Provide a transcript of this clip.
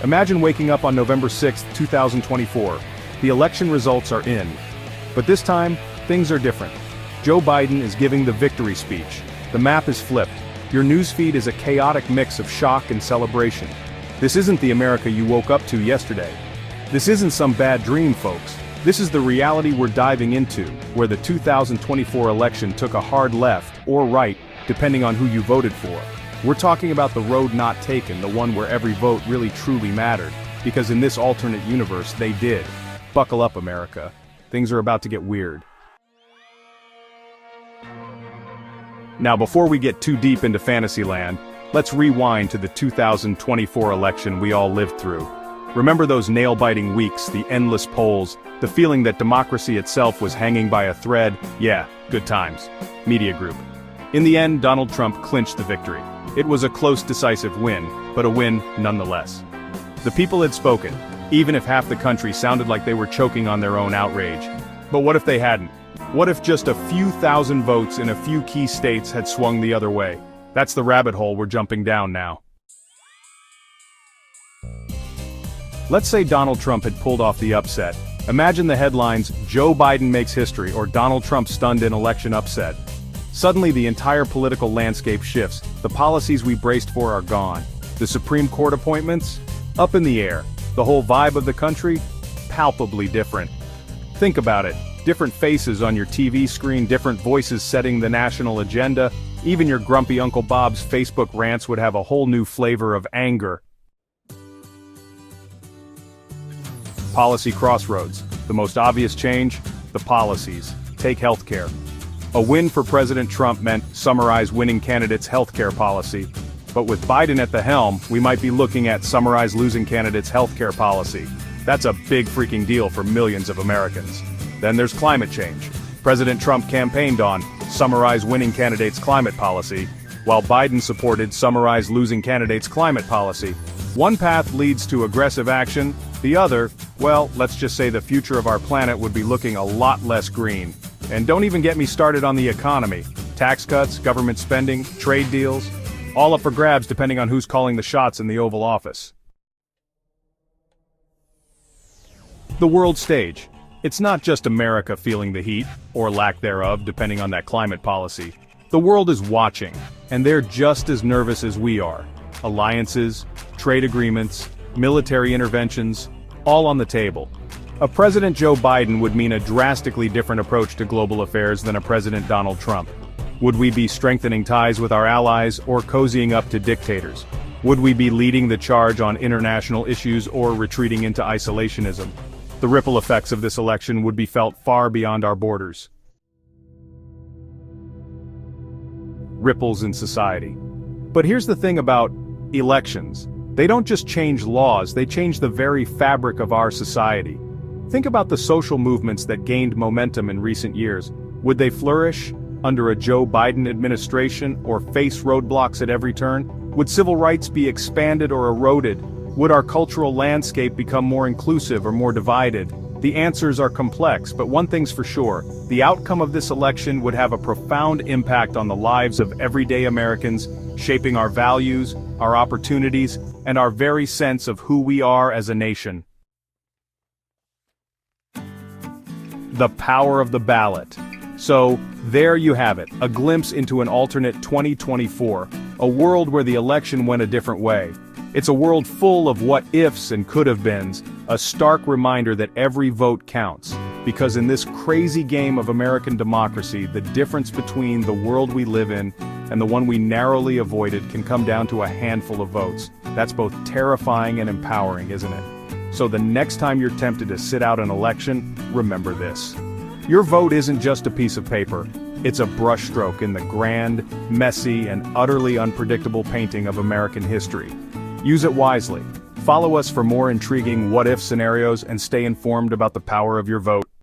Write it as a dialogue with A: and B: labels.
A: Imagine waking up on November 6, 2024. The election results are in. But this time, things are different. Joe Biden is giving the victory speech. The map is flipped. Your newsfeed is a chaotic mix of shock and celebration. This isn't the America you woke up to yesterday. This isn't some bad dream, folks. This is the reality we're diving into, where the 2024 election took a hard left or right, depending on who you voted for. We're talking about the road not taken, the one where every vote really truly mattered, because in this alternate universe, they did. Buckle up, America. Things are about to get weird. Now, before we get too deep into Fantasyland, let's rewind to the 2024 election we all lived through. Remember those nail-biting weeks, the endless polls, the feeling that democracy itself was hanging by a thread? Yeah, good times. Media Group. In the end, Donald Trump clinched the victory. It was a close, decisive win, but a win nonetheless. The people had spoken, even if half the country sounded like they were choking on their own outrage. But what if they hadn't? What if just a few thousand votes in a few key states had swung the other way? That's the rabbit hole we're jumping down now. Let's say Donald Trump had pulled off the upset. Imagine the headlines, "Joe Biden makes history" or "Donald Trump stunned in election upset." Suddenly the entire political landscape shifts. The policies we braced for are gone. The Supreme Court appointments? Up in the air. The whole vibe of the country? Palpably different. Think about it. Different faces on your TV screen, different voices setting the national agenda. Even your grumpy Uncle Bob's Facebook rants would have a whole new flavor of anger. Policy crossroads. The most obvious change? The policies. Take healthcare. A win for President Trump meant summarize winning candidate's healthcare policy. But with Biden at the helm, we might be looking at summarize losing candidate's healthcare policy. That's a big freaking deal for millions of Americans. Then there's climate change. President Trump campaigned on summarize winning candidate's climate policy, while Biden supported summarize losing candidate's climate policy. One path leads to aggressive action, the other, well, let's just say the future of our planet would be looking a lot less green. And don't even get me started on the economy. Tax cuts, government spending, trade deals, all up for grabs depending on who's calling the shots in the Oval Office. The world stage. It's not just America feeling the heat, or lack thereof, depending on that climate policy. The world is watching, and they're just as nervous as we are. Alliances, trade agreements, military interventions, all on the table. A President Joe Biden would mean a drastically different approach to global affairs than a President Donald Trump. Would we be strengthening ties with our allies or cozying up to dictators? Would we be leading the charge on international issues or retreating into isolationism? The ripple effects of this election would be felt far beyond our borders. Ripples in society. But here's the thing about elections. They don't just change laws, they change the very fabric of our society. Think about the social movements that gained momentum in recent years. Would they flourish under a Joe Biden administration or face roadblocks at every turn? Would civil rights be expanded or eroded? Would our cultural landscape become more inclusive or more divided? The answers are complex, but one thing's for sure. The outcome of this election would have a profound impact on the lives of everyday Americans, shaping our values, our opportunities, and our very sense of who we are as a nation. The power of the ballot. So, there you have it, a glimpse into an alternate 2024, a world where the election went a different way. It's a world full of what-ifs and could-have-beens, a stark reminder that every vote counts. Because in this crazy game of American democracy, the difference between the world we live in and the one we narrowly avoided can come down to a handful of votes. That's both terrifying and empowering, isn't it? So the next time you're tempted to sit out an election, remember this. Your vote isn't just a piece of paper. It's a brushstroke in the grand, messy, and utterly unpredictable painting of American history. Use it wisely. Follow us for more intriguing what-if scenarios and stay informed about the power of your vote.